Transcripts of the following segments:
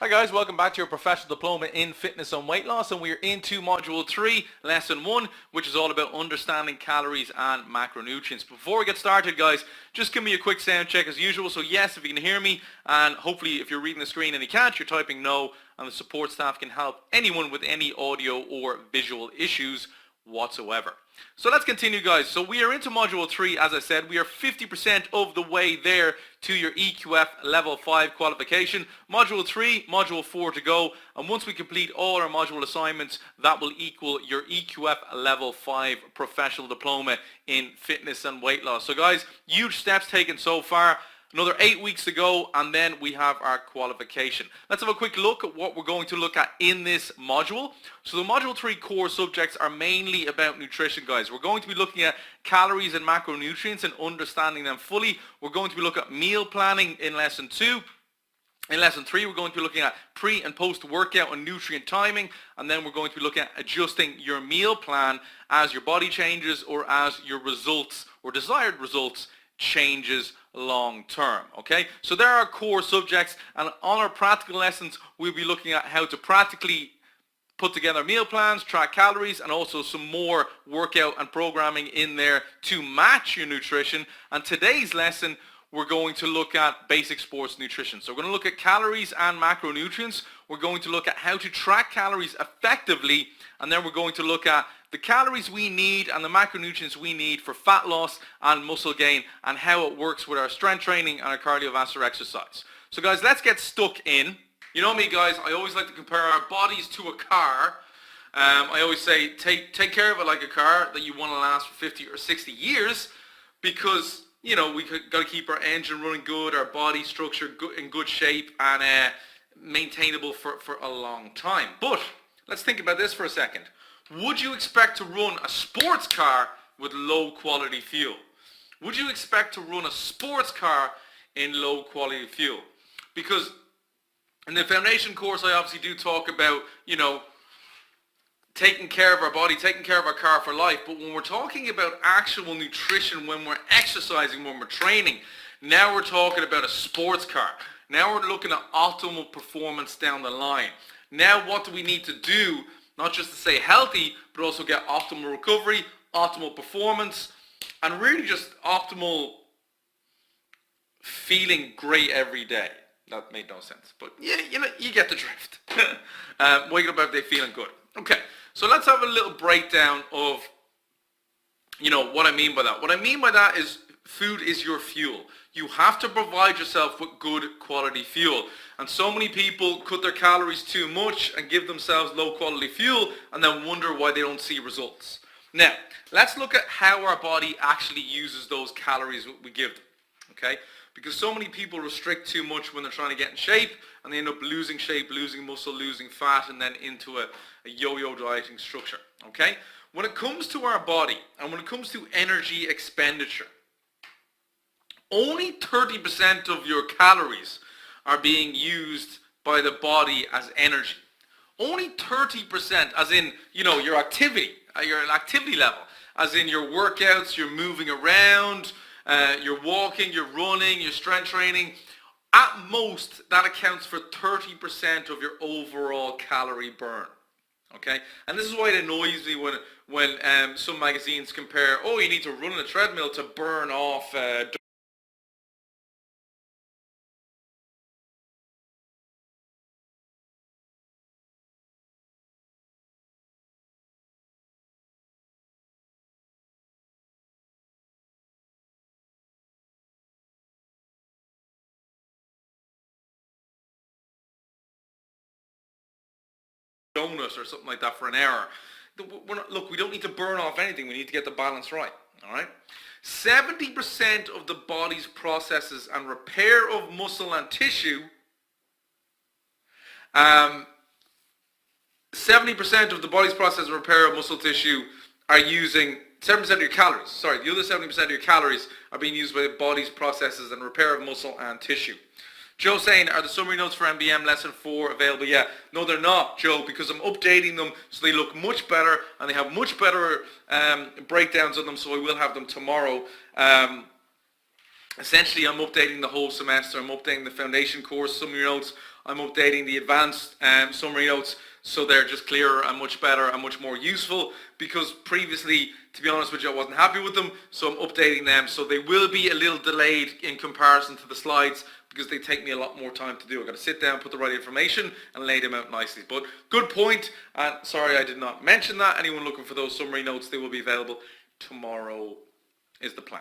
Hi guys, welcome back to your professional diploma in fitness and weight loss, and we're into module 3, lesson 1, which is all about understanding calories and macronutrients. Before we get started guys, just give me a quick sound check as usual. So yes, if you can hear me, and hopefully if you're reading the screen and you can't, you're typing no, and the support staff can help anyone with any audio or visual issues whatsoever. So let's continue guys. So we are into module 3, as I said. We are 50% of the way there to your EQF level 5 qualification. Module 3, module 4 to go, and once we complete all our module assignments, that will equal your EQF level 5 professional diploma in fitness and weight loss. So guys, huge steps taken so far. Another 8 weeks to go, and then we have our qualification. Let's have a quick look at what we're going to look at in this module. So the module 3 core subjects are mainly about nutrition guys. We're going to be looking at calories and macronutrients and understanding them fully. We're going to be looking at meal planning in lesson 2. In lesson 3, we're going to be looking at pre and post workout and nutrient timing, and then we're going to be looking at adjusting your meal plan as your body changes or as your results or desired results changes long term. Okay, so there are core subjects, and on our practical lessons we'll be looking at how to practically put together meal plans, track calories, and also some more workout and programming in there to match your nutrition. And today's lesson we're going to look at basic sports nutrition. So we're going to look at calories and macronutrients. We're going to look at how to track calories effectively, and then we're going to look at the calories we need and the macronutrients we need for fat loss and muscle gain, and how it works with our strength training and our cardiovascular exercise. So guys, let's get stuck in. You know me guys, I always like to compare our bodies to a car. I always say take care of it like a car that you want to last for 50 or 60 years, because you know, we got to keep our engine running good, our body structure in good shape, and maintainable for a long time. But let's think about this for a second. Would you expect to run a sports car with low quality fuel? Would you expect to run a sports car in low quality fuel? Because in the foundation course I obviously do talk about, you know, taking care of our body, taking care of our car for life. But when we're talking about actual nutrition, when we're exercising, when we're training, now we're talking about a sports car. Now we're looking at optimal performance down the line. Now what do we need to do, not just to stay healthy, but also get optimal recovery, optimal performance, and really just optimal feeling great every day. That made no sense, but yeah, you know, you get the drift. Waking up every day feeling good. Okay, so let's have a little breakdown of, you know, what I mean by that. What I mean by that is food is your fuel. You have to provide yourself with good quality fuel. And so many people cut their calories too much and give themselves low quality fuel and then wonder why they don't see results. Now, let's look at how our body actually uses those calories we give them, okay? Because so many people restrict too much when they're trying to get in shape, and they end up losing shape, losing muscle, losing fat, and then into a yo-yo dieting structure, okay? When it comes to our body, and when it comes to energy expenditure, only 30% of your calories are being used by the body as energy. Only 30%, as in, you know, your activity level, as in your workouts, you're moving around, you're walking, you're running, you're strength training. At most, that accounts for 30% of your overall calorie burn. Okay, and this is why it annoys me when some magazines compare, oh, you need to run on a treadmill to burn off donut or something like that for an hour. Look, we don't need to burn off anything. We need to get the balance right. All right. 70% of the body's processes and repair of muscle and tissue. 70% of the body's process and repair of muscle tissue are using 7% of your calories. Sorry, the other 70% of your calories are being used by the body's processes and repair of muscle and tissue. Joe saying, are the summary notes for MBM lesson 4 available? Yeah. No, they're not, Joe, because I'm updating them so they look much better and they have much better breakdowns on them, so I will have them tomorrow. Essentially, I'm updating the whole semester. I'm updating the foundation course summary notes. I'm updating the advanced summary notes so they're just clearer and much better and much more useful, because previously, to be honest with you, I wasn't happy with them, so I'm updating them. So they will be a little delayed in comparison to the slides because they take me a lot more time to do. I've got to sit down, put the right information and lay them out nicely. But good point, and sorry I did not mention that. Anyone looking for those summary notes, they will be available tomorrow is the plan.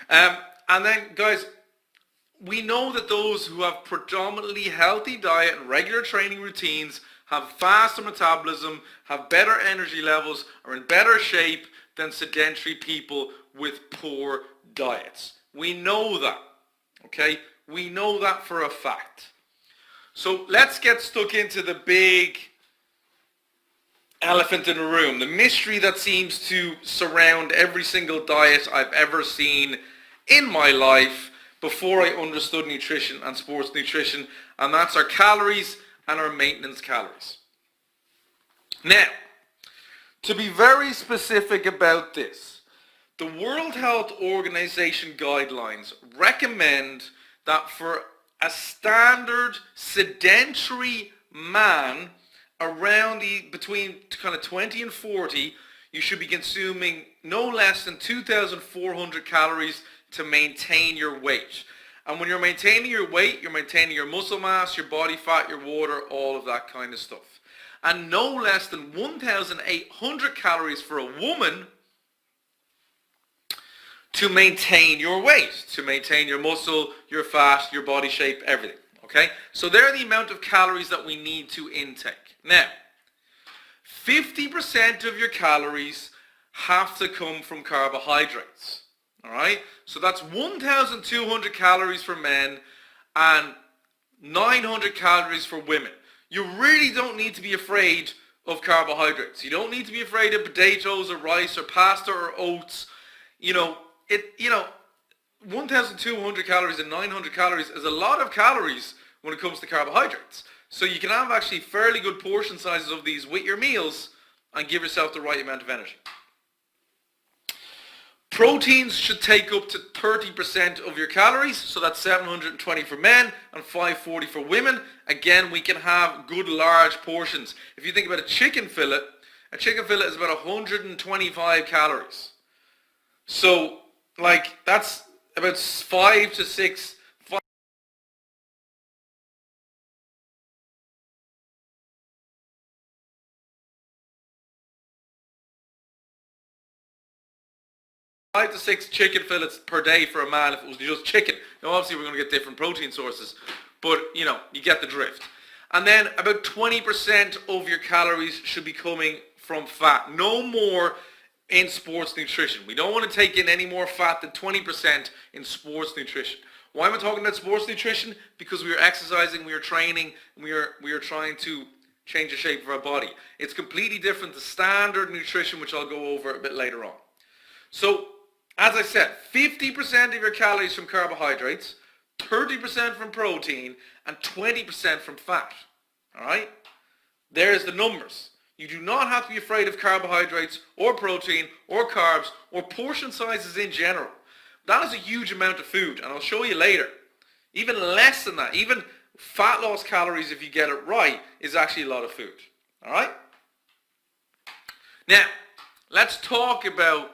And then guys, we know that those who have predominantly healthy diet and regular training routines have faster metabolism, have better energy levels, are in better shape than sedentary people with poor diets. We know that, okay? We know that for a fact. So let's get stuck into the big elephant in the room, the mystery that seems to surround every single diet I've ever seen in my life before I understood nutrition and sports nutrition, and that's our calories and our maintenance calories. Now, to be very specific about this, the World Health Organization guidelines recommend that for a standard sedentary man around between kind of 20 and 40, you should be consuming no less than 2,400 calories to maintain your weight. And when you're maintaining your weight, you're maintaining your muscle mass, your body fat, your water, all of that kind of stuff. And no less than 1,800 calories for a woman to maintain your weight, to maintain your muscle, your fat, your body shape, everything. Okay? So they're the amount of calories that we need to intake. Now, 50% of your calories have to come from carbohydrates. All right? So that's 1,200 calories for men and 900 calories for women. You really don't need to be afraid of carbohydrates. You don't need to be afraid of potatoes or rice or pasta or oats. 1,200 calories and 900 calories is a lot of calories when it comes to carbohydrates. So you can have actually fairly good portion sizes of these with your meals and give yourself the right amount of energy. Proteins should take up to 30% of your calories, so that's 720 for men and 540 for women. Again, we can have good large portions. If you think about a chicken fillet is about 125 calories. So, that's about 5 to 6 chicken fillets per day for a man if it was just chicken. Now obviously we're going to get different protein sources, but you get the drift. And then about 20% of your calories should be coming from fat. No more in sports nutrition. We don't want to take in any more fat than 20% in sports nutrition. Why am I talking about sports nutrition? Because we are exercising, we are training, we are trying to change the shape of our body. It's completely different to standard nutrition, which I'll go over a bit later on. So, as I said, 50% of your calories from carbohydrates, 30% from protein, and 20% from fat. All right? There's the numbers. You do not have to be afraid of carbohydrates or protein or carbs or portion sizes in general. That is a huge amount of food, and I'll show you later. Even less than that, even fat loss calories, if you get it right, is actually a lot of food. All right? Now, let's talk about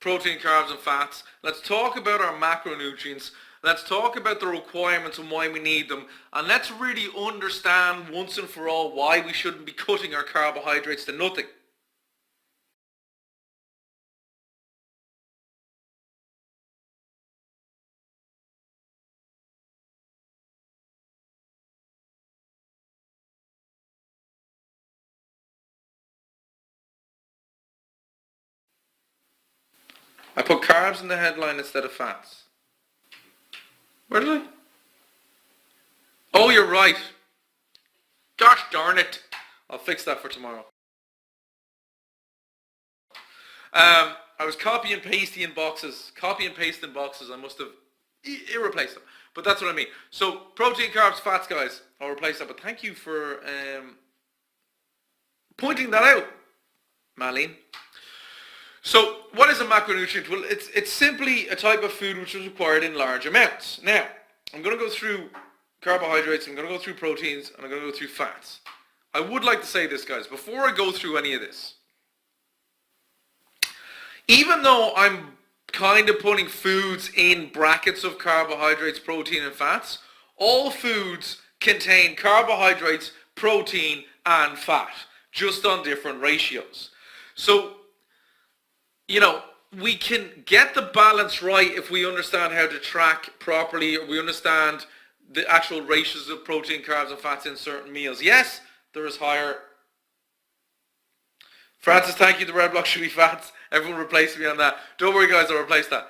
protein, carbs, and fats. Let's talk about our macronutrients. Let's talk about the requirements and why we need them. And let's really understand once and for all why we shouldn't be cutting our carbohydrates to nothing. I put carbs in the headline instead of fats. Where did I? Oh, you're right. Gosh darn it. I'll fix that for tomorrow. I was copy and pasting boxes. I must have replaced them. But that's what I mean. So, protein, carbs, fats, guys. I'll replace that. But thank you for pointing that out, Marlene. So, what is a macronutrient? Well, it's simply a type of food which is required in large amounts. Now, I'm going to go through carbohydrates, I'm going to go through proteins, and I'm going to go through fats. I would like to say this, guys, before I go through any of this. Even though I'm kind of putting foods in brackets of carbohydrates, protein, and fats, all foods contain carbohydrates, protein, and fat, just on different ratios. So, we can get the balance right if we understand how to track properly, or we understand the actual ratios of protein, carbs, and fats in certain meals. Yes, there is higher. Francis, thank you. The red block should be fats. Everyone replace me on that. Don't worry, guys, I'll replace that.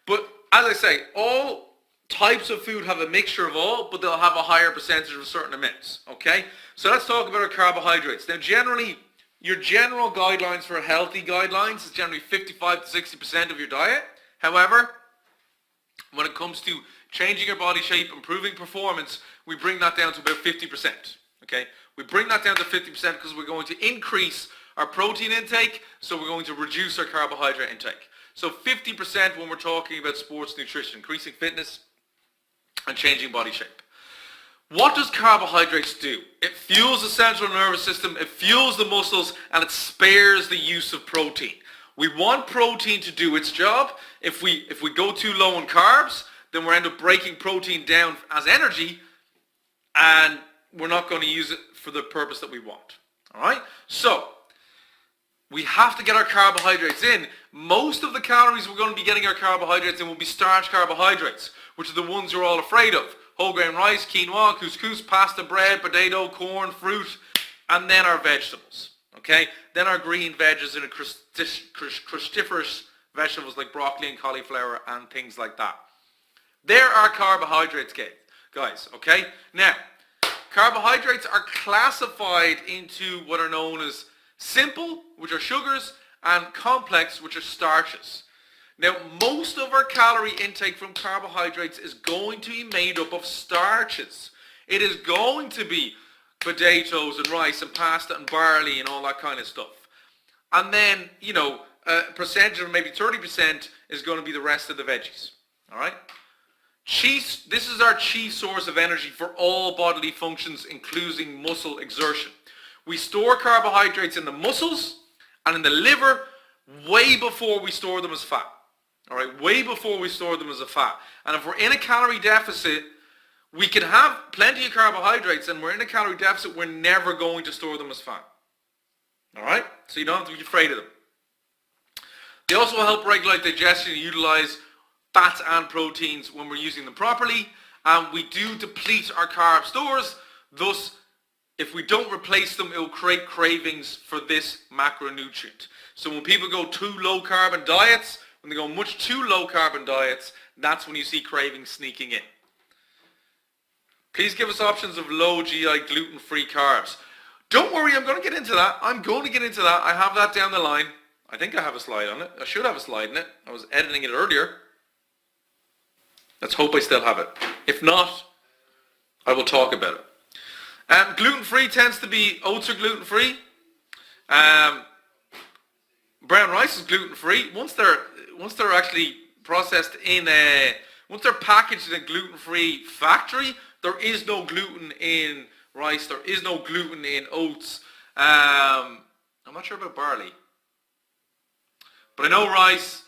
But as I say, all types of food have a mixture of all, but they'll have a higher percentage of certain amounts. Okay? So let's talk about our carbohydrates. Now, generally, your general guidelines for healthy guidelines is generally 55 to 60% of your diet. However, when it comes to changing your body shape, improving performance, we bring that down to about 50%. Okay? We bring that down to 50% because we're going to increase our protein intake, so we're going to reduce our carbohydrate intake. So 50% when we're talking about sports nutrition, increasing fitness and changing body shape. What does carbohydrates do? It fuels the central nervous system, it fuels the muscles, and it spares the use of protein. We want protein to do its job. If we go too low on carbs, then we end up breaking protein down as energy, and we're not going to use it for the purpose that we want. All right? So, we have to get our carbohydrates in. Most of the calories we're going to be getting our carbohydrates in will be starch carbohydrates, which are the ones you're all afraid of. Whole grain rice, quinoa, couscous, pasta, bread, potato, corn, fruit, and then our vegetables. Okay? Then our green veggies and cruciferous vegetables like broccoli and cauliflower and things like that. There are carbohydrates, guys. Okay? Now, carbohydrates are classified into what are known as simple, which are sugars, and complex, which are starches. Now, most of our calorie intake from carbohydrates is going to be made up of starches. It is going to be potatoes and rice and pasta and barley and all that kind of stuff. And then, a percentage of maybe 30% is going to be the rest of the veggies. All right? This is our chief source of energy for all bodily functions, including muscle exertion. We store carbohydrates in the muscles and in the liver way before we store them as fat. All right, way before we store them as a fat. And if we're in a calorie deficit, we can have plenty of carbohydrates, and we're in a calorie deficit, we're never going to store them as fat. All right? So you don't have to be afraid of them. They also help regulate digestion and utilize fats and proteins when we're using them properly. And we do deplete our carb stores. Thus, if we don't replace them, it will create cravings for this macronutrient. So when people go too low carbon diets, when they go much too low carbon diets, that's when you see cravings sneaking in. Please give us options of low GI gluten-free carbs. Don't worry, I'm going to get into that. I have that down the line. I think I have a slide on it. I should have a slide in it. I was editing it earlier. Let's hope I still have it. If not, I will talk about it. Gluten-free tends to be, oats are gluten-free. Brown rice is gluten-free. Once they're actually processed once they're packaged in a gluten-free factory, there is no gluten in rice. There is no gluten in oats. I'm not sure about barley. But I know rice,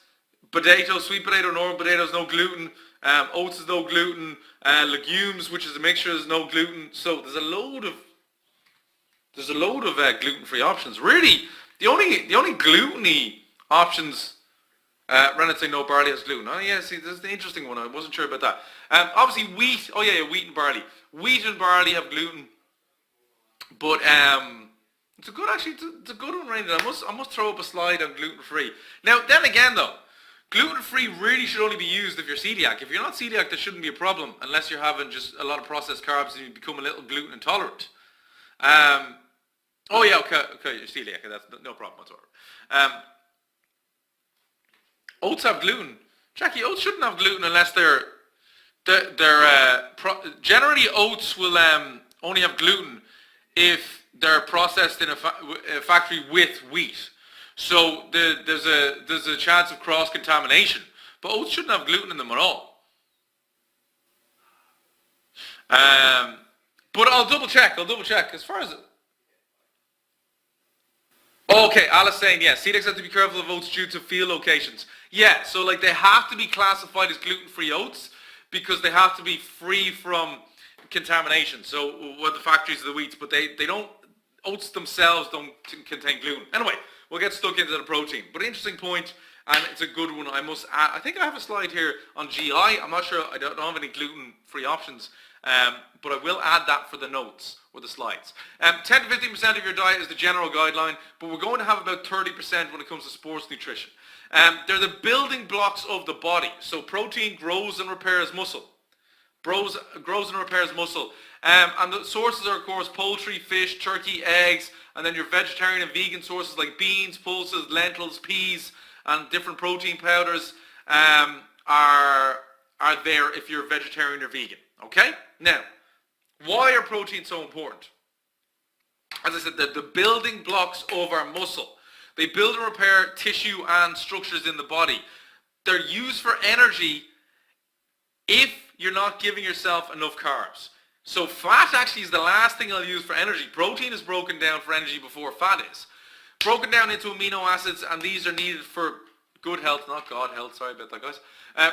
potato, sweet potato, normal potatoes, no gluten. Oats is no gluten. Legumes, which is a mixture, is no gluten. So there's a load of gluten-free options. Really, the only gluten-y options, Renat say no barley has gluten. Oh yeah, see, this is the interesting one. I wasn't sure about that. Obviously wheat. Oh yeah, wheat and barley. Wheat and barley have gluten, but it's a good one, Randy. I must throw up a slide on gluten-free. Now, then again, though, gluten-free really should only be used if you're celiac. If you're not celiac, there shouldn't be a problem unless you're having just a lot of processed carbs and you become a little gluten intolerant. Oh yeah, okay, you're celiac. That's no problem whatsoever. Oats have gluten. Jackie, oats shouldn't have gluten unless generally oats will only have gluten if they're processed in a factory with wheat. So there's a chance of cross-contamination. But oats shouldn't have gluten in them at all. Um, but I'll double check. I'll double check as far as. Okay, Alice saying yes. Celiacs have to be careful of oats due to field locations. Yeah, so like they have to be classified as gluten-free oats because they have to be free from contamination. So what the factories of the wheats, but they don't. Oats themselves don't contain gluten. Anyway, we'll get stuck into the protein. But interesting point, and it's a good one. I must add. I think I have a slide here on GI. I'm not sure. I don't have any gluten-free options. But I will add that for the notes or the slides. 10 to 15% of your diet is the general guideline, but we're going to have about 30% when it comes to sports nutrition. They're the building blocks of the body. So protein grows and repairs muscle. Grows and repairs muscle. And the sources are, of course, poultry, fish, turkey, eggs, and then your vegetarian and vegan sources like beans, pulses, lentils, peas, and different protein powders are there if you're vegetarian or vegan. Okay? Now, why are proteins so important? As I said, they're the building blocks of our muscle. They build and repair tissue and structures in the body. They're used for energy if you're not giving yourself enough carbs. So fat actually is the last thing I'll use for energy. Protein is broken down for energy before fat is. Broken down into amino acids, and these are needed for good health, not God health, sorry about that guys.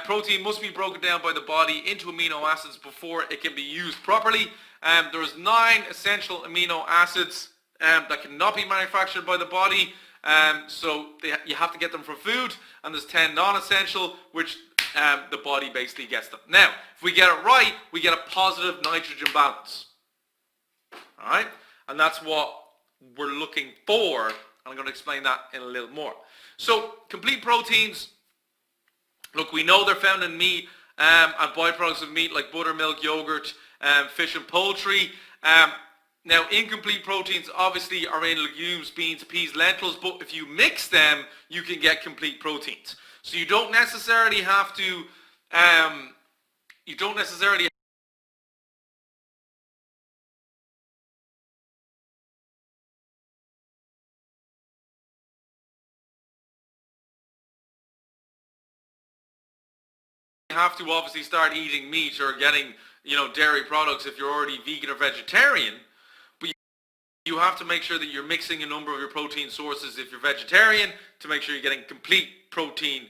Protein must be broken down by the body into amino acids before it can be used properly. There's 9 essential amino acids that cannot be manufactured by the body. So you have to get them from food, and there's 10 non-essential, which the body basically gets them. Now, if we get it right, we get a positive nitrogen balance. Alright? And that's what we're looking for, and I'm going to explain that in a little more. So, complete proteins, look, we know they're found in meat and byproducts of meat like buttermilk, yogurt, fish and poultry. Now, incomplete proteins obviously are in legumes, beans, peas, lentils, but if you mix them, you can get complete proteins. So you don't necessarily have to, obviously start eating meat or getting, dairy products if you're already vegan or vegetarian. But you have to make sure that you're mixing a number of your protein sources if you're vegetarian to make sure you're getting complete protein.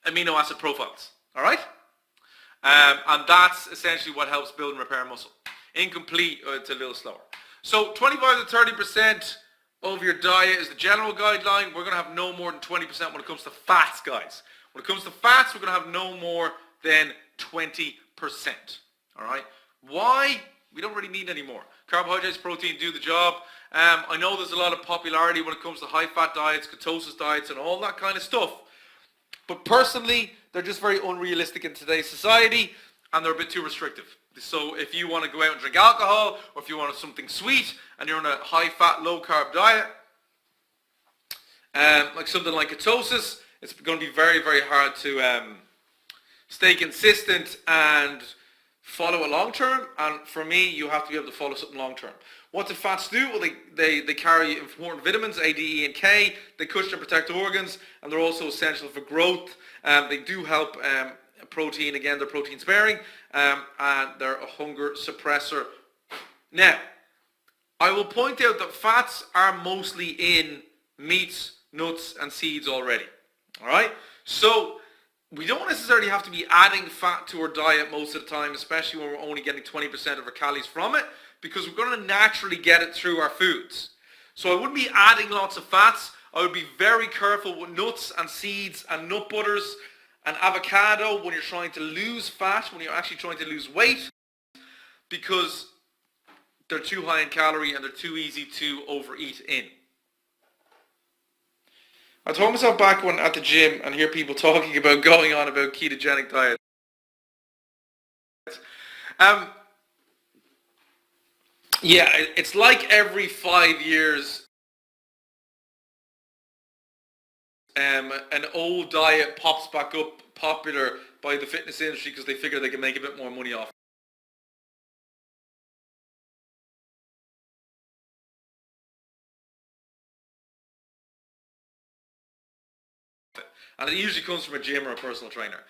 Amino acid profiles. All right? And that's essentially what helps build and repair muscle. Incomplete, it's a little slower. So 25 to 30% of your diet is the general guideline. We're going to have no more than 20% when it comes to fats, guys. When it comes to fats, we're going to have no more than 20%. All right? Why? We don't really need any more. Carbohydrates, protein do the job. I know there's a lot of popularity when it comes to high-fat diets, ketosis diets, and all that kind of stuff. But personally, they're just very unrealistic in today's society, and they're a bit too restrictive. So if you want to go out and drink alcohol, or if you want something sweet, and you're on a high-fat, low-carb diet, like something like ketosis, it's going to be very, very hard to stay consistent and follow it long-term. And for me, you have to be able to follow something long-term. What do fats do? Well, they carry important vitamins, A, D, E, and K. They cushion and protect organs, and they're also essential for growth. They do help protein. Again, they're protein sparing, and they're a hunger suppressor. Now, I will point out that fats are mostly in meats, nuts, and seeds already. All right? So we don't necessarily have to be adding fat to our diet most of the time, especially when we're only getting 20% of our calories from it, because we're going to naturally get it through our foods. So I wouldn't be adding lots of fats. I would be very careful with nuts and seeds and nut butters and avocado when you're trying to lose fat, when you're actually trying to lose weight, because they're too high in calorie and they're too easy to overeat in. I told myself back when at the gym and hear people talking about going on about ketogenic diets. Yeah, it's like every 5 years an old diet pops back up popular by the fitness industry because they figure they can make a bit more money off. And it usually comes from a gym or a personal trainer.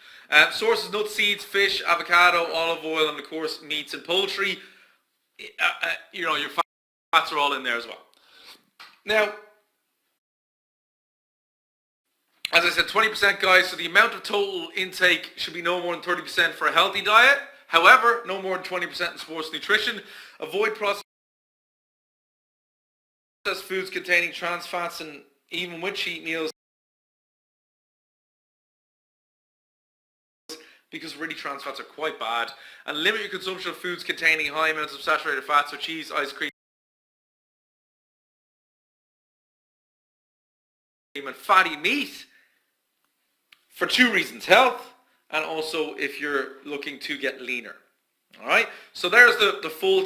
Sources: nuts, seeds, fish, avocado, olive oil, and of course meats and poultry. Your fats are all in there as well. Now, as I said, 20% guys, so the amount of total intake should be no more than 30% for a healthy diet. However, no more than 20% in sports nutrition. Avoid processed foods containing trans fats, and even with cheat meals, because really trans fats are quite bad. And limit your consumption of foods containing high amounts of saturated fats, so cheese, ice cream, and fatty meat, for two reasons: health, and also if you're looking to get leaner. Alright, so there's the full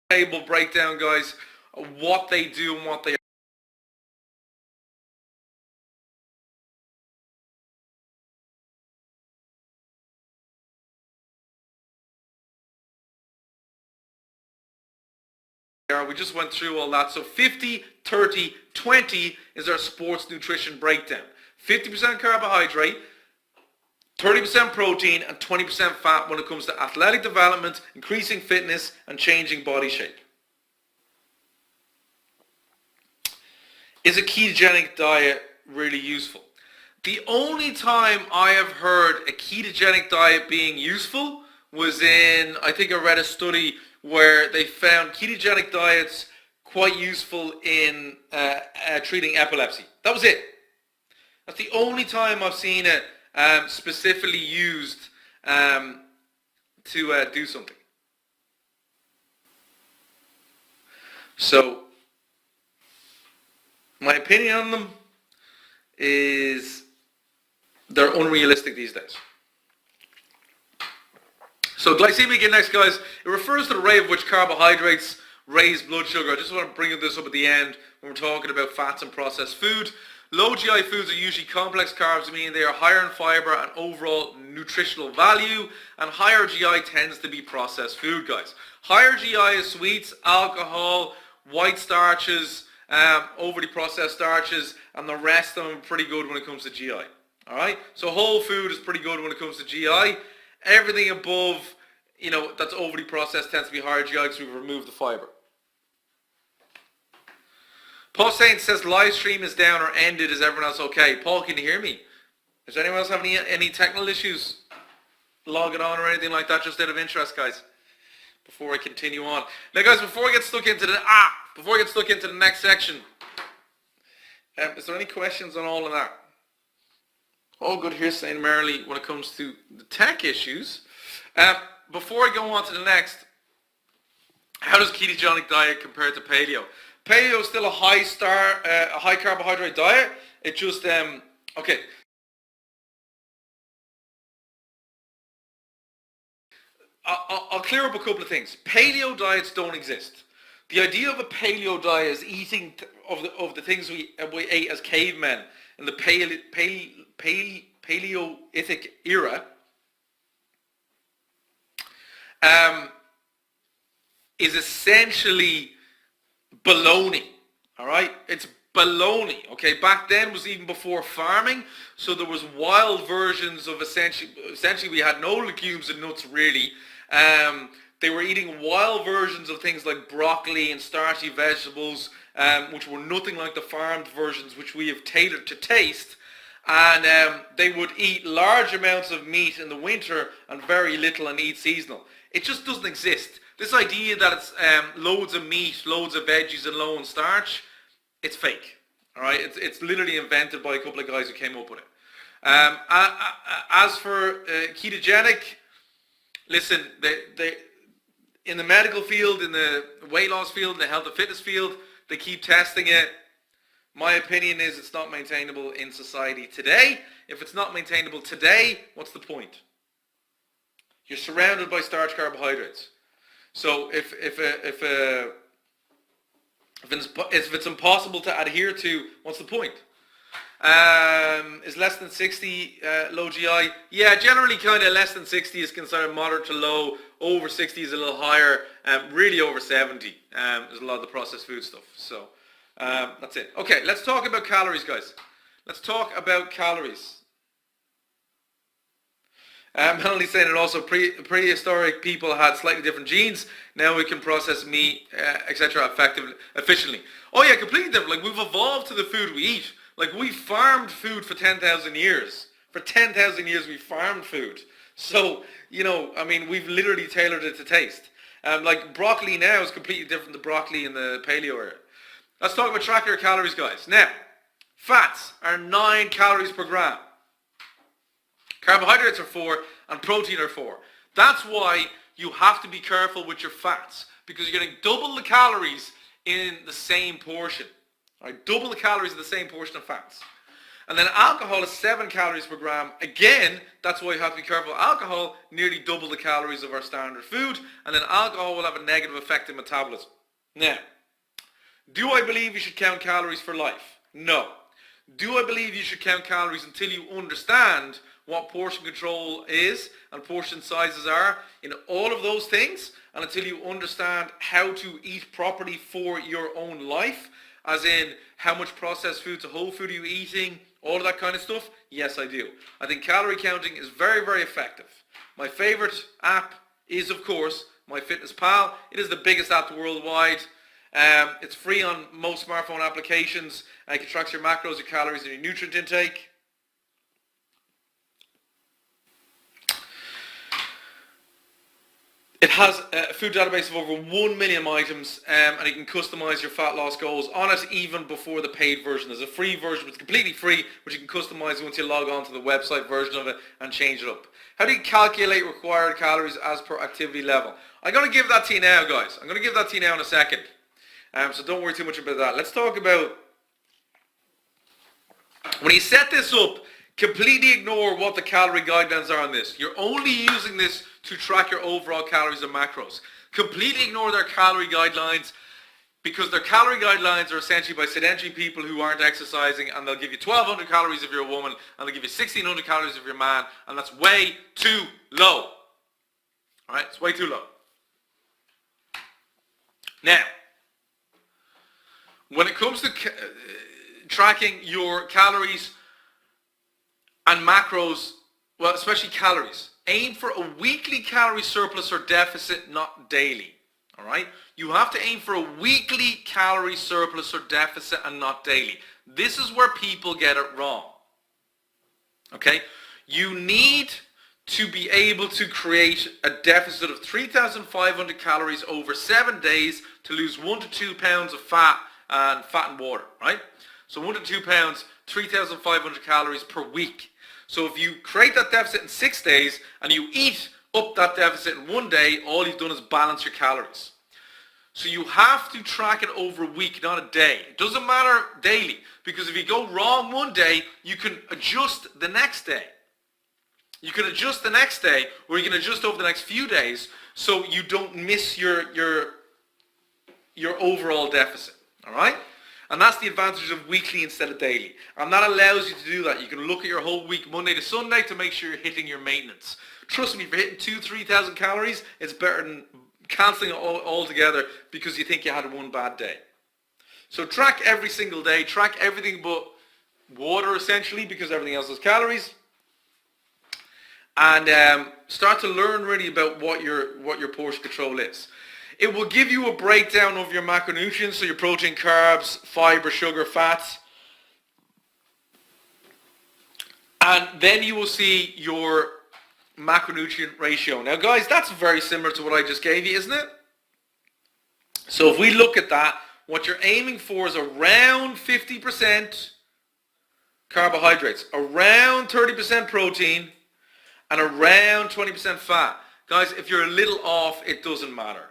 table breakdown, guys, of what they do and what they are. We just went through all that. So 50, 30, 20 is our sports nutrition breakdown. 50% carbohydrate, 30% protein, and 20% fat when it comes to athletic development, increasing fitness, and changing body shape. Is a ketogenic diet really useful? The only time I have heard a ketogenic diet being useful was in, I think I read a study where they found ketogenic diets quite useful in treating epilepsy. That was it. That's the only time I've seen it specifically used to do something. So, my opinion on them is they're unrealistic these days. So glycemic index, guys, it refers to the rate of which carbohydrates raise blood sugar. I just want to bring this up at the end when we're talking about fats and processed food. Low GI foods are usually complex carbs, meaning they are higher in fiber and overall nutritional value, and higher GI tends to be processed food, guys. Higher GI is sweets, alcohol, white starches, overly processed starches, and the rest of them are pretty good when it comes to GI. Alright, so whole food is pretty good when it comes to GI. Everything above, that's overly processed tends to be higher GI because we've removed the fiber. Paul Saint says live stream is down or ended. Is everyone else okay? Paul, can you hear me? Does anyone else have any technical issues logging on or anything like that, just out of interest, guys? Before I continue on. Now, guys, before I get stuck into the next section, is there any questions on all of that? All good here, saying merrily when it comes to the tech issues. Before I go on to the next, how does ketogenic diet compare to paleo? Paleo is still a high carbohydrate diet. It just okay. I'll clear up a couple of things. Paleo diets don't exist. The idea of a paleo diet is eating of the things we ate as cavemen in the Paleolithic era, is essentially baloney. All right, it's baloney. Okay, back then was even before farming, so there was wild versions of essentially we had no legumes and nuts really. They were eating wild versions of things like broccoli and starchy vegetables, which were nothing like the farmed versions which we have tailored to taste. And they would eat large amounts of meat in the winter and very little and eat seasonal. It just doesn't exist. This idea that it's loads of meat, loads of veggies and low in starch, it's fake. All right, it's literally invented by a couple of guys who came up with it. As for ketogenic, listen, they in the medical field, in the weight loss field, in the health and fitness field, they keep testing it. My opinion is it's not maintainable in society today. If it's not maintainable today, what's the point? You're surrounded by starch carbohydrates. So if it's impossible to adhere to, what's the point? Is less than 60 low GI? Yeah, generally kind of less than 60 is considered moderate to low. Over 60 is a little higher. Really over 70 is a lot of the processed food stuff. So That's it. Okay, let's talk about calories, guys. Let's talk about calories. Melanie saying it also, prehistoric people had slightly different genes. Now we can process meat, etc. efficiently. Oh yeah, completely different. Like, we've evolved to the food we eat. Like, we farmed food for 10,000 years. For 10,000 years we farmed food. So, I mean, we've literally tailored it to taste. Like, broccoli now is completely different to broccoli in the paleo era. Let's talk about tracking your calories, guys. Now, fats are 9 calories per gram. Carbohydrates are 4 and protein are 4. That's why you have to be careful with your fats, because you're getting double the calories in the same portion. All right, double the calories in the same portion of fats. And then alcohol is 7 calories per gram. Again, that's why you have to be careful. Alcohol, nearly double the calories of our standard food, and then alcohol will have a negative effect on metabolism. Now, do I believe you should count calories for life? No. Do I believe you should count calories until you understand what portion control is and portion sizes are in all of those things, and until you understand how to eat properly for your own life, as in how much processed food to whole food are you eating, all of that kind of stuff? Yes, I do. I think calorie counting is very, very effective. My favorite app is, of course, MyFitnessPal. It is the biggest app worldwide. It's free on most smartphone applications. It can track your macros, your calories, and your nutrient intake. It has a food database of over 1 million items, and you can customize your fat loss goals on it even before the paid version. There's a free version, it's completely free, which you can customize once you log on to the website version of it and change it up. How do you calculate required calories as per activity level? I'm going to give that to you now, guys. I'm going to give that to you now in a second. So don't worry too much about that. Let's talk about, when you set this up, completely ignore what the calorie guidelines are on this. You're only using this to track your overall calories and macros. Completely ignore their calorie guidelines, because their calorie guidelines are essentially by sedentary people who aren't exercising, and they'll give you 1,200 calories if you're a woman, and they'll give you 1,600 calories if you're a man, and that's way too low. Alright, it's way too low. Now, when it comes to tracking your calories and macros, well, especially calories, aim for a weekly calorie surplus or deficit, not daily. All right? You have to aim for a weekly calorie surplus or deficit and not daily. This is where people get it wrong. Okay? You need to be able to create a deficit of 3,500 calories over 7 days to lose 1 to 2 pounds of fat and water, right? So 1 to 2 pounds, 3,500 calories per week. So if you create that deficit in 6 days and you eat up that deficit in 1 day, all you've done is balance your calories. So you have to track it over a week, not a day. It doesn't matter daily, because if you go wrong one day, you can adjust the next day. You can adjust the next day, or you can adjust over the next few days, so you don't miss your overall deficit. All right? And that's the advantage of weekly instead of daily. And that allows you to do that. You can look at your whole week, Monday to Sunday, to make sure you're hitting your maintenance. Trust me, if you're hitting 2,000-3,000 calories, it's better than cancelling it all together because you think you had one bad day. So track every single day. Track everything but water, essentially, because everything else has calories. And start to learn really about what your portion control is. It will give you a breakdown of your macronutrients, so your protein, carbs, fiber, sugar, fats. And then you will see your macronutrient ratio. Now guys, that's very similar to what I just gave you, isn't it? So if we look at that, what you're aiming for is around 50% carbohydrates, around 30% protein, and around 20% fat. Guys, if you're a little off, it doesn't matter.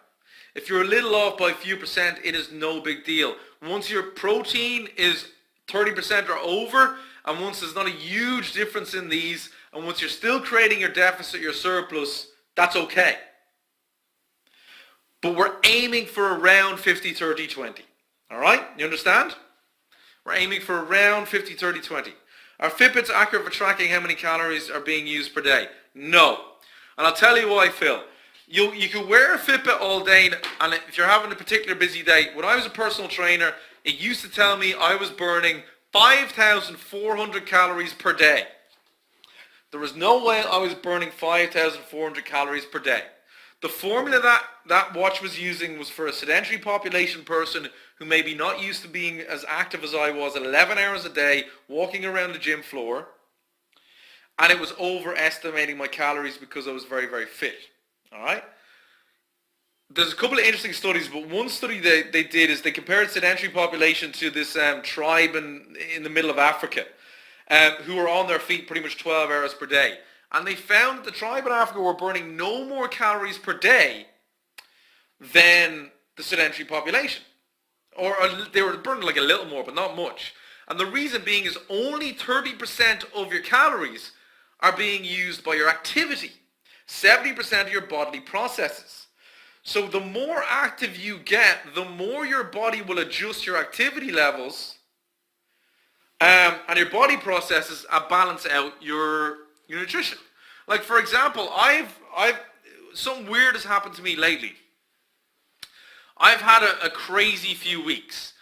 If you're a little off by a few percent, it is no big deal. Once your protein is 30% or over, and once there's not a huge difference in these, and once you're still creating your deficit, your surplus, that's okay. But we're aiming for around 50, 30, 20. All right? You understand? We're aiming for around 50, 30, 20. Are Fitbits accurate for tracking how many calories are being used per day? No. And I'll tell you why, Phil. You can wear a Fitbit all day, and if you're having a particular busy day, when I was a personal trainer, it used to tell me I was burning 5,400 calories per day. There was no way I was burning 5,400 calories per day. The formula that watch was using was for a sedentary population person who may be not used to being as active as I was, 11 hours a day, walking around the gym floor. And it was overestimating my calories because I was very, very fit. All right? There's a couple of interesting studies, but one study they did is they compared sedentary population to this tribe in the middle of Africa who were on their feet pretty much 12 hours per day. And they found that the tribe in Africa were burning no more calories per day than the sedentary population. Or they were burning like a little more, but not much. And the reason being is only 30% of your calories are being used by your activity. 70% of your bodily processes. So the more active you get, the more your body will adjust your activity levels and your body processes balance out your nutrition. Like for example, I've something weird has happened to me lately. I've had a crazy few weeks.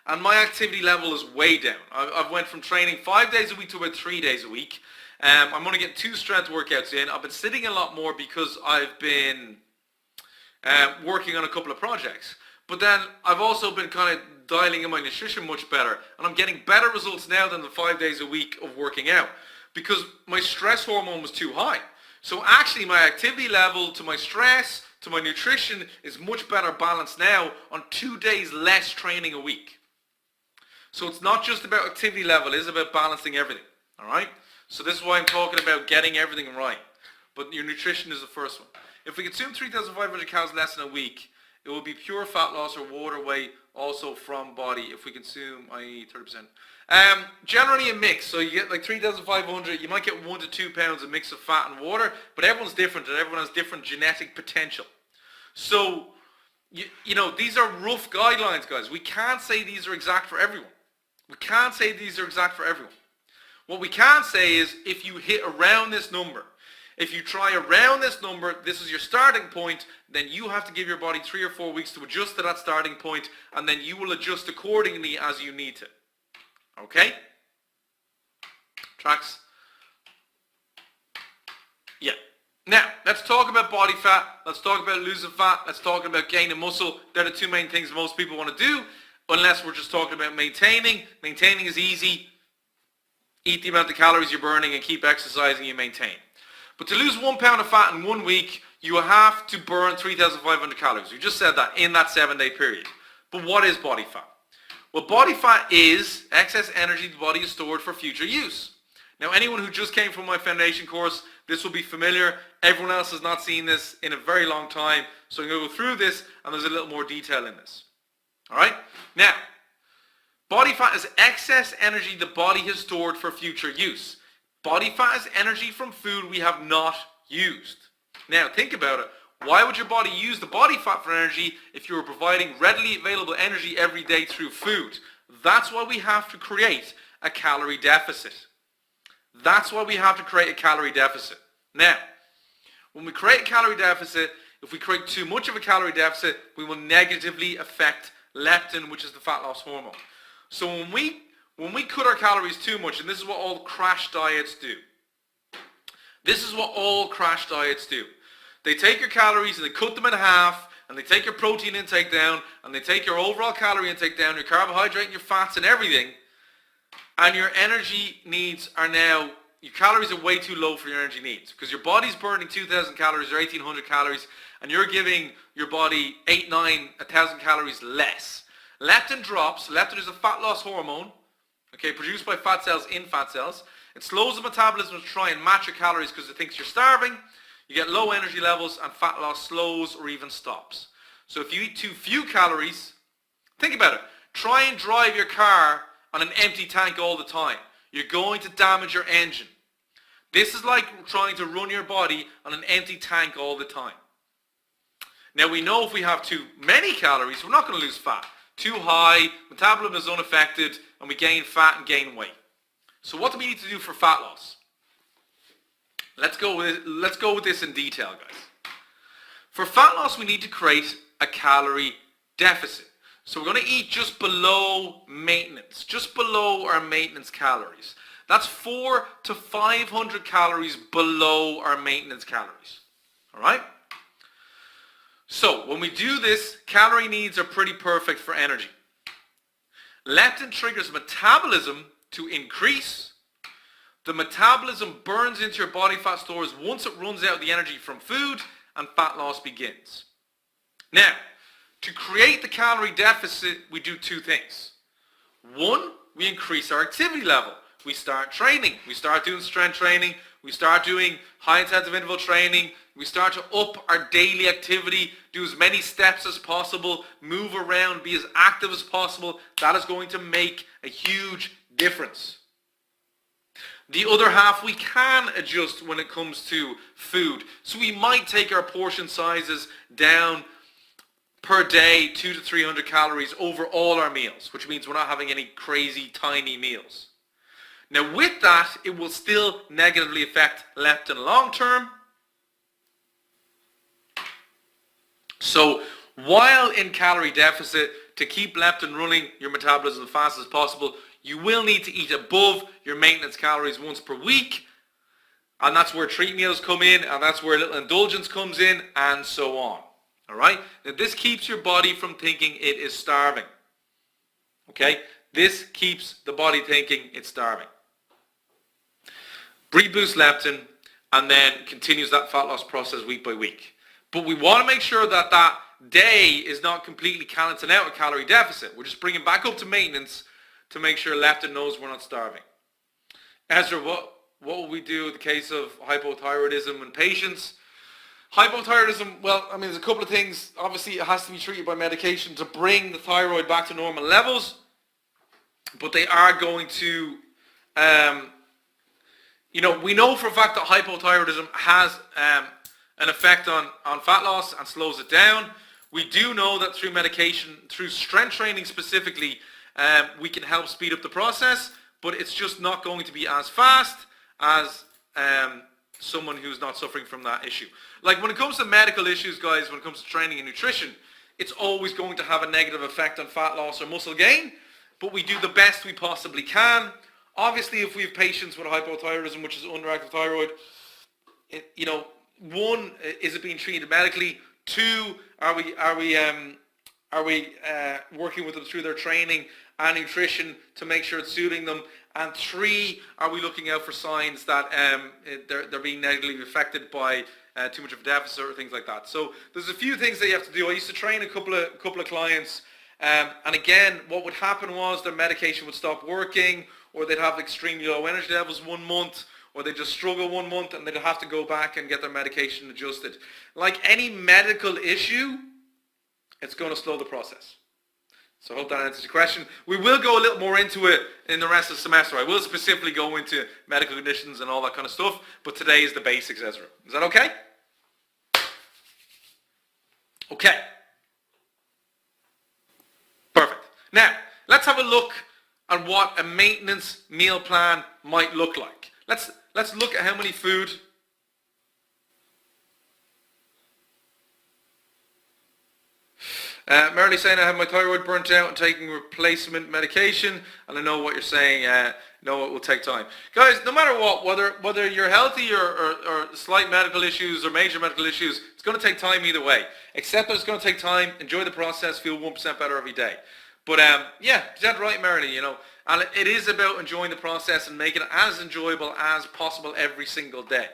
And my activity level is way down. I've went from training 5 days a week to about 3 days a week. I'm only getting 2 strength workouts in. I've been sitting a lot more because I've been working on a couple of projects. But then I've also been kind of dialing in my nutrition much better. And I'm getting better results now than the 5 days a week of working out because my stress hormone was too high. So actually my activity level to my stress, to my nutrition is much better balanced now on 2 days less training a week. So it's not just about activity level, it's about balancing everything. All right? So this is why I'm talking about getting everything right. But your nutrition is the first one. If we consume 3,500 calories less in a week, it will be pure fat loss or water weight also from body if we consume, i.e. 30%. Generally a mix. So you get like 3,500, you might get 1 to 2 pounds of mix of fat and water, but everyone's different and everyone has different genetic potential. So, you know, these are rough guidelines, guys. We can't say these are exact for everyone. What we can say is if you hit around this number, if you try around this number, this is your starting point, then you have to give your body 3 or 4 weeks to adjust to that starting point, and then you will adjust accordingly as you need to. Okay? Tracks? Yeah. Now, let's talk about body fat. Let's talk about losing fat. Let's talk about gaining muscle. They're the 2 main things most people want to do, unless we're just talking about maintaining. Maintaining is easy. Eat the amount of calories you're burning and keep exercising, you maintain. But to lose 1 pound of fat in 1 week, you have to burn 3,500 calories. We just said that in that 7-day period. But what is body fat? Well, body fat is excess energy the body has stored for future use. Now, anyone who just came from my foundation course, this will be familiar. Everyone else has not seen this in a very long time. So I'm going to go through this, and there's a little more detail in this. All right? Now, body fat is excess energy the body has stored for future use. Body fat is energy from food we have not used. Now, think about it. Why would your body use the body fat for energy if you were providing readily available energy every day through food? That's why we have to create a calorie deficit. Now, when we create a calorie deficit, if we create too much of a calorie deficit, we will negatively affect leptin, which is the fat loss hormone. So when we cut our calories too much, and this is what all crash diets do. They take your calories and they cut them in half, and they take your protein intake down, and they take your overall calorie intake down, your carbohydrate and your fats and everything, and your energy needs are now, your calories are way too low for your energy needs, because your body's burning 2,000 calories or 1,800 calories, and you're giving your body 1,000 calories less. Leptin drops. Leptin is a fat loss hormone, okay, produced by fat cells in fat cells. It slows the metabolism to try and match your calories because it thinks you're starving. You get low energy levels and fat loss slows or even stops. So if you eat too few calories, think about it. Try and drive your car on an empty tank all the time. You're going to damage your engine. This is like trying to run your body on an empty tank all the time. Now we know if we have too many calories, we're not going to lose fat. Too high, metabolism is unaffected, and we gain fat and gain weight. So what do we need to do for fat loss? Let's go with this in detail, guys. For fat loss, we need to create a calorie deficit. So we're going to eat just below maintenance, just below our maintenance calories. That's 400 to 500 calories below our maintenance calories. All right? So when we do this, calorie needs are pretty perfect for energy. Leptin triggers metabolism to increase. The metabolism burns into your body fat stores once it runs out the energy from food and fat loss begins. Now, to create the calorie deficit, we do two things. One, we increase our activity level. We start training. We start doing strength training. We start doing high intensive interval training. We start to up our daily activity, do as many steps as possible, move around, be as active as possible. That is going to make a huge difference. The other half we can adjust when it comes to food. So we might take our portion sizes down per day 200 to 300 calories over all our meals, which means we're not having any crazy tiny meals. Now with that, it will still negatively affect leptin long term. So while in calorie deficit, to keep leptin running your metabolism as fast as possible, you will need to eat above your maintenance calories once per week. And that's where treat meals come in, and that's where a little indulgence comes in, and so on. All right? Now this keeps your body from thinking it is starving. Okay? This keeps the body thinking it's starving. Reboosts leptin, and then continues that fat loss process week by week. But we want to make sure that that day is not completely cancelling out a calorie deficit. We're just bringing back up to maintenance to make sure leptin knows we're not starving. Ezra, what will we do in the case of hypothyroidism in patients? Hypothyroidism, well, I mean, there's a couple of things. Obviously, it has to be treated by medication to bring the thyroid back to normal levels. But they are going to, we know for a fact that hypothyroidism has an effect on fat loss and slows it down. We do know that through medication, through strength training specifically, we can help speed up the process, but it's just not going to be as fast as someone who's not suffering from that issue. Like when it comes to medical issues, guys, when it comes to training and nutrition, it's always going to have a negative effect on fat loss or muscle gain, but we do the best we possibly can. Obviously, if we have patients with hypothyroidism, which is underactive thyroid, one, is it being treated medically? Two, are we working with them through their training and nutrition to make sure it's suiting them? And three, are we looking out for signs that they're being negatively affected by too much of a deficit or things like that? So there's a few things that you have to do. I used to train a couple of clients, and again, what would happen was their medication would stop working, or they'd have extremely low energy levels 1 month, or they just struggle 1 month and they'd have to go back and get their medication adjusted. Like any medical issue, it's going to slow the process. So I hope that answers your question. We will go a little more into it in the rest of the semester. I will specifically go into medical conditions and all that kind of stuff, but today is the basics, Ezra. Is that okay? Okay. Perfect. Now, let's have a look at what a maintenance meal plan might look like. Let's look at how many food. Merrily saying I have my thyroid burnt out and taking replacement medication, and I know what you're saying. No, it will take time, guys. No matter what, whether you're healthy or slight medical issues or major medical issues, it's going to take time either way. Except that it's going to take time. Enjoy the process. Feel 1% better every day. But yeah, that's right, Merrily. And it is about enjoying the process and making it as enjoyable as possible every single day.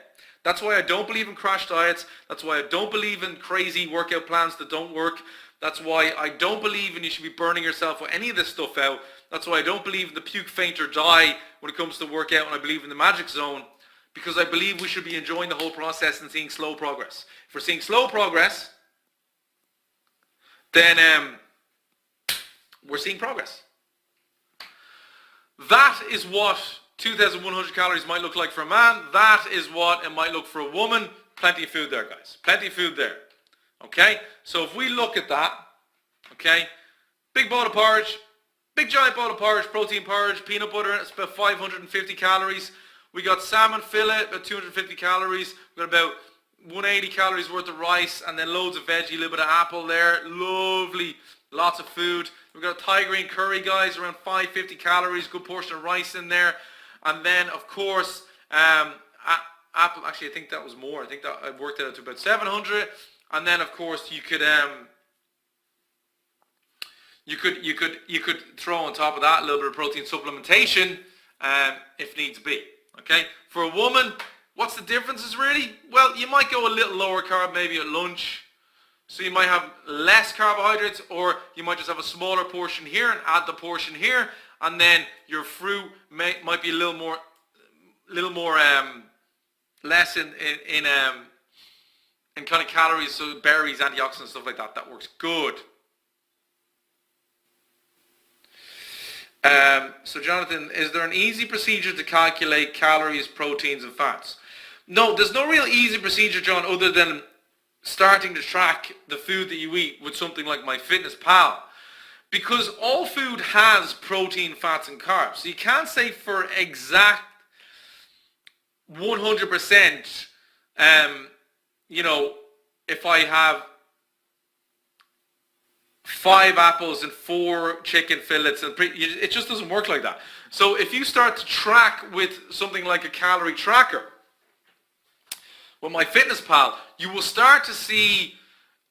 That's why I don't believe in crash diets. That's why I don't believe in crazy workout plans that don't work. That's why I don't believe in you should be burning yourself with any of this stuff out. That's why I don't believe in the puke, faint or die when it comes to workout, and I believe in the magic zone, because I believe we should be enjoying the whole process and seeing slow progress. If we're seeing slow progress, then we're seeing progress. That is what 2,100 calories might look like for a man. That is what it might look for a woman. Plenty of food there, guys. Plenty of food there. Okay? So if we look at that, okay, big bowl of porridge, big giant bowl of porridge, protein porridge, peanut butter, it's about 550 calories. We got salmon fillet, about 250 calories. We got about 180 calories worth of rice, and then loads of veggie, a little bit of apple there. Lovely lots of food. We've got a Thai green curry, guys, around 550 calories, good portion of rice in there. And then, of course, apple, actually I think that was more. I think that I worked it out to about 700. And then, of course, you could throw on top of that a little bit of protein supplementation if needs be. Okay, for a woman, what's the differences really? Well, you might go a little lower carb maybe at lunch, so you might have less carbohydrates, or you might just have a smaller portion here and add the portion here, and then your fruit might be a little more less in kind of calories, so berries, antioxidants, stuff like that. That works good. So Jonathan, is there an easy procedure to calculate calories, proteins and fats? No, there's no real easy procedure, John, other than starting to track the food that you eat with something like MyFitnessPal. Because all food has protein, fats and carbs. So you can't say for exact 100%, you know, if I have 5 apples and 4 chicken fillets, and it just doesn't work like that. So if you start to track with something like a calorie tracker, with MyFitnessPal, you will start to see,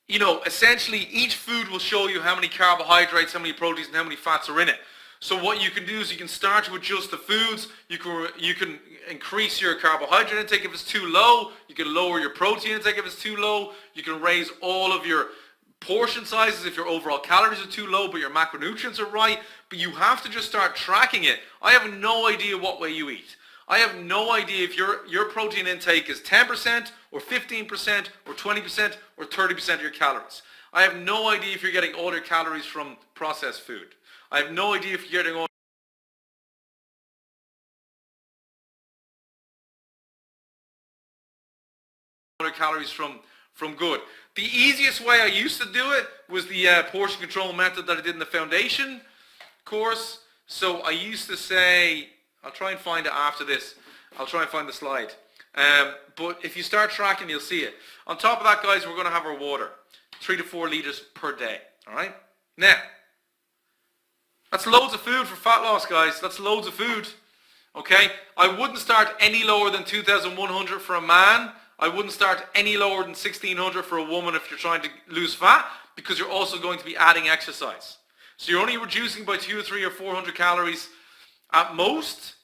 you know, essentially each food will show you how many carbohydrates, how many proteins, and how many fats are in it. So what you can do is you can start to adjust the foods. You can increase your carbohydrate intake if it's too low. You can lower your protein intake if it's too low. You can raise all of your portion sizes if your overall calories are too low but your macronutrients are right. But you have to just start tracking it. I have no idea what way you eat. I have no idea if your protein intake is 10% or 15% or 20% or 30% of your calories. I have no idea if you're getting all your calories from processed food. I have no idea if you're getting all your calories from good. The easiest way I used to do it was the portion control method that I did in the foundation course. So I used to say, I'll try and find it after this. I'll try and find the slide. But if you start tracking, you'll see it. On top of that, guys, we're going to have our water. 3 to 4 liters per day. All right? Now, that's loads of food for fat loss, guys. That's loads of food. Okay? I wouldn't start any lower than 2,100 for a man. I wouldn't start any lower than 1,600 for a woman if you're trying to lose fat, because you're also going to be adding exercise. So you're only reducing by 200 or 300 or 400 calories at most,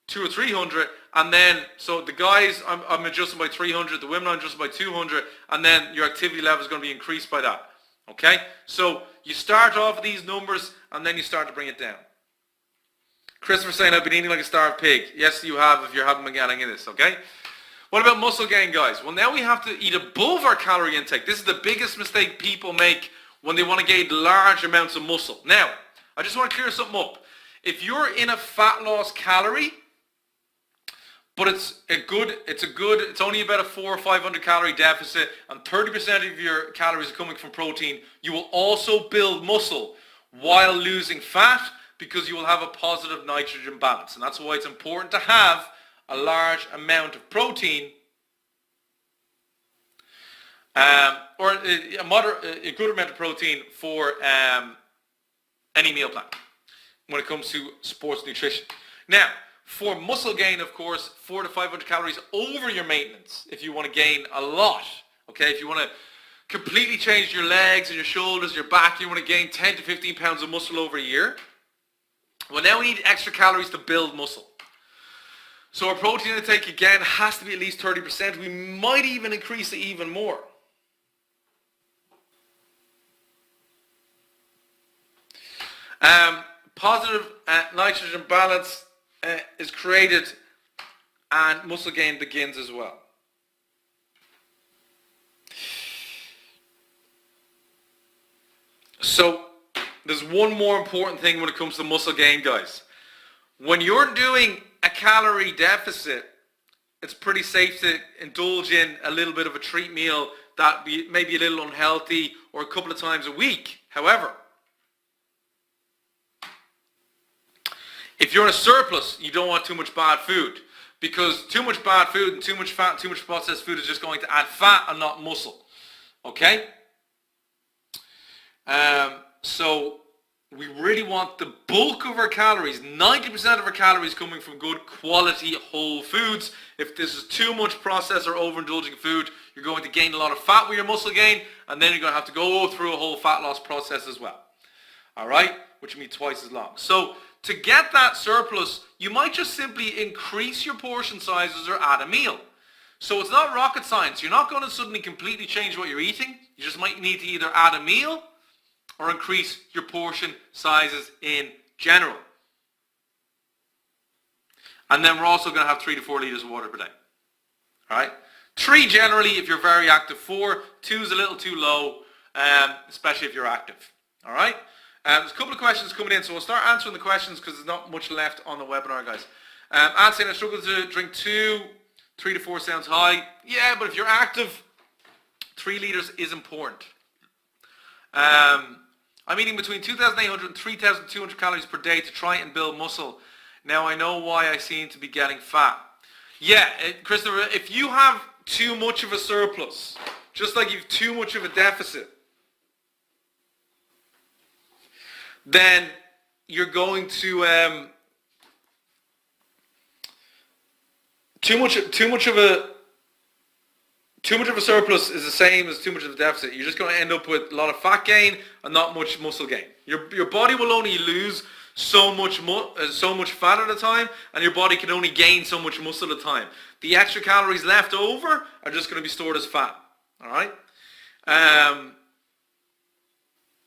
200 or 300, and then, so the guys, I'm adjusting by 300, the women I'm adjusting by 200, and then your activity level is going to be increased by that. Okay? So you start off with these numbers, and then you start to bring it down. Christopher saying, I've been eating like a starved pig. Yes, you have, if you haven't been getting this, okay? What about muscle gain, guys? Well, now we have to eat above our calorie intake. This is the biggest mistake people make when they want to gain large amounts of muscle. Now, I just want to clear something up. If you're in a fat loss calorie, but it's only about a 400 or 500 calorie deficit, and 30% of your calories are coming from protein, you will also build muscle while losing fat, because you will have a positive nitrogen balance. And that's why it's important to have a large amount of protein, or a good amount of protein for any meal plan when it comes to sports nutrition. Now, for muscle gain, of course, 400 to 500 calories over your maintenance if you want to gain a lot. Okay, if you want to completely change your legs and your shoulders, your back, you want to gain 10 to 15 pounds of muscle over a year. Well, now we need extra calories to build muscle. So our protein intake, again, has to be at least 30%. We might even increase it even more. Positive nitrogen balance is created, and muscle gain begins as well. So there's one more important thing when it comes to muscle gain, guys. When you're doing a calorie deficit, it's pretty safe to indulge in a little bit of a treat meal that may be a little unhealthy, or a couple of times a week. However, if you're in a surplus, you don't want too much bad food, because too much bad food and too much fat and too much processed food is just going to add fat and not muscle. Okay? So we really want the bulk of our calories, 90% of our calories, coming from good quality whole foods. If this is too much processed or overindulging food, you're going to gain a lot of fat with your muscle gain, and then you're going to have to go through a whole fat loss process as well. All right, which means twice as long. So to get that surplus, you might just simply increase your portion sizes or add a meal. So it's not rocket science. You're not going to suddenly completely change what you're eating. You just might need to either add a meal or increase your portion sizes in general. And then we're also going to have 3 to 4 liters of water per day. All right? 3 generally if you're very active. 4, 2 is a little too low, especially if you're active. All right? There's a couple of questions coming in, so we'll start answering the questions because there's not much left on the webinar, guys. Anne saying I struggle to drink 2, 3 to 4 sounds high. Yeah, but if you're active, 3 liters is important. I'm eating between 2,800 and 3,200 calories per day to try and build muscle. Now I know why I seem to be getting fat. Yeah, Christopher, if you have too much of a surplus, just like you've too much of a deficit, then you're going to too much of a surplus is the same as too much of a deficit. You're just going to end up with a lot of fat gain and not much muscle gain. Your body will only lose so much fat at a time, and your body can only gain so much muscle at a time. The extra calories left over are just going to be stored as fat. All right.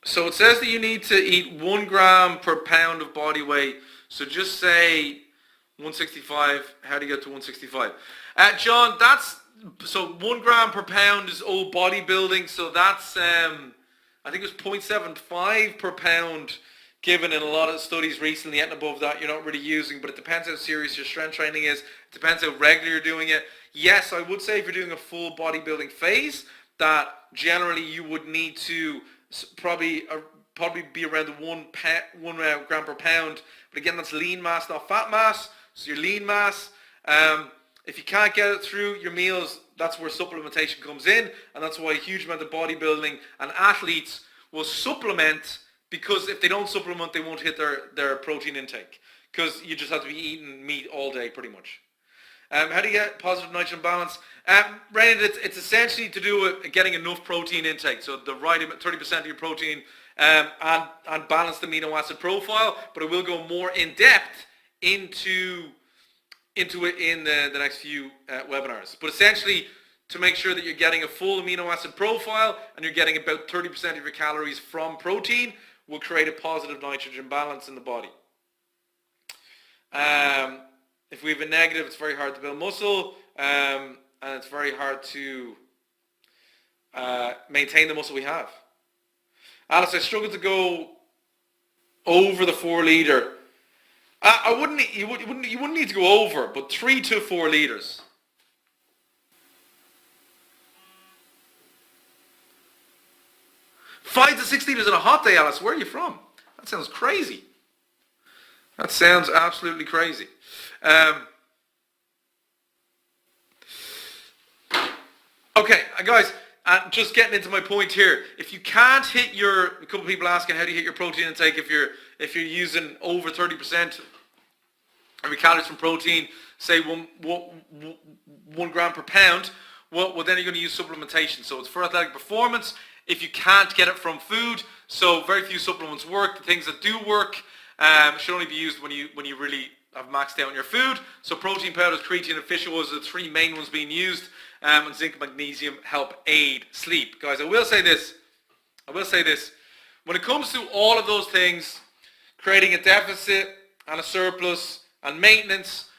So it says that you need to eat 1 gram per pound of body weight. So just say 165. How do you get to 165? John, so 1 gram per pound is old bodybuilding. So that's, I think it was 0.75 per pound given in a lot of studies recently. And above that, you're not really using, but it depends how serious your strength training is. It depends how regular you're doing it. Yes, I would say if you're doing a full bodybuilding phase, that generally you would need to probably be around 1 gram per pound. But again, that's lean mass, not fat mass. So your lean mass. If you can't get it through your meals, that's where supplementation comes in. And that's why a huge amount of bodybuilding and athletes will supplement, because if they don't supplement, they won't hit their protein intake. Because you just have to be eating meat all day pretty much. How do you get positive nitrogen balance? Ryan, it's essentially to do with getting enough protein intake. So the right 30% of your protein and balanced amino acid profile. But I will go more in depth into it in the next few webinars. But essentially, to make sure that you're getting a full amino acid profile and you're getting about 30% of your calories from protein will create a positive nitrogen balance in the body. If we have a negative, it's very hard to build muscle, and it's very hard to maintain the muscle we have. Alice, I struggle to go over the 4 liter. You wouldn't need to go over, but 3 to 4 liters. Five to 6 liters on a hot day, Alice. Where are you from? That sounds crazy. That sounds absolutely crazy. Okay, guys, just getting into my point here. If you can't hit a couple of people asking how do you hit your protein intake if you're using over 30% of your calories from protein, say 1 gram per pound, well then you're going to use supplementation. So it's for athletic performance. If you can't get it from food, so very few supplements work. The things that do work should only be used when you really have maxed out on your food. So protein powders, creatine, and fish oils are the 3 main ones being used. And zinc and magnesium help aid sleep. Guys, I will say this. When it comes to all of those things, creating a deficit and a surplus and maintenance,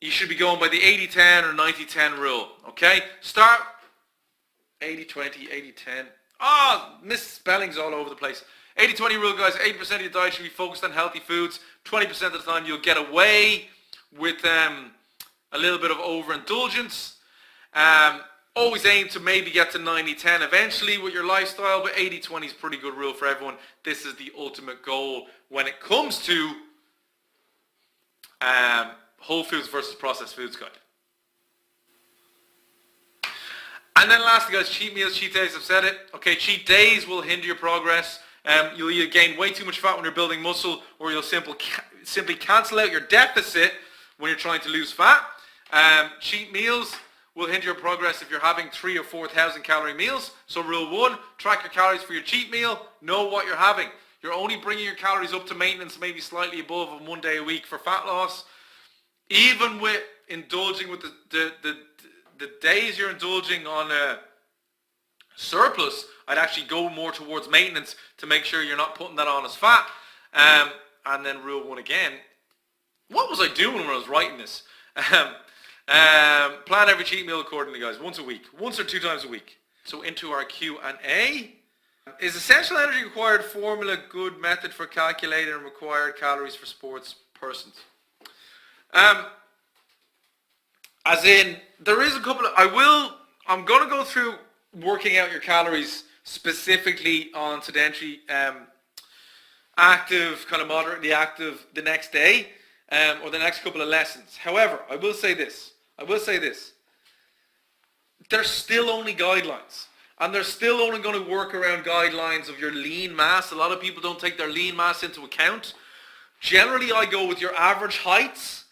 you should be going by the 80-10 or 90-10 rule. Okay? Start 80-20, 80-10. Misspellings all over the place. 80-20 rule, guys. 80% of your diet should be focused on healthy foods. 20% of the time you'll get away with a little bit of overindulgence. Always aim to maybe get to 90-10 eventually with your lifestyle, but 80-20 is a pretty good rule for everyone. This is the ultimate goal when it comes to whole foods versus processed foods, guys. And then lastly, guys, cheat meals, cheat days, I've said it. Okay, cheat days will hinder your progress. You'll either gain way too much fat when you're building muscle, or you'll simply cancel out your deficit when you're trying to lose fat. Cheat meals will hinder your progress if you're having 3,000 or 4,000 calorie meals. So rule 1, track your calories for your cheat meal. Know what you're having. You're only bringing your calories up to maintenance, maybe slightly above on 1 day a week for fat loss. Even with indulging with the days you're indulging on a surplus, I'd actually go more towards maintenance to make sure you're not putting that on as fat. And then rule 1 again. What was I doing when I was writing this? Plan every cheat meal accordingly, guys. Once a week. Once or 2 times a week. So into our Q&A. Is essential energy required formula good method for calculating required calories for sports persons? As in, there is a couple of, I'm going to go through working out your calories specifically on sedentary, active, kind of moderately active the next day, or the next couple of lessons. However, I will say this. They're still only guidelines. And they're still only going to work around guidelines of your lean mass. A lot of people don't take their lean mass into account. Generally, I go with your average heights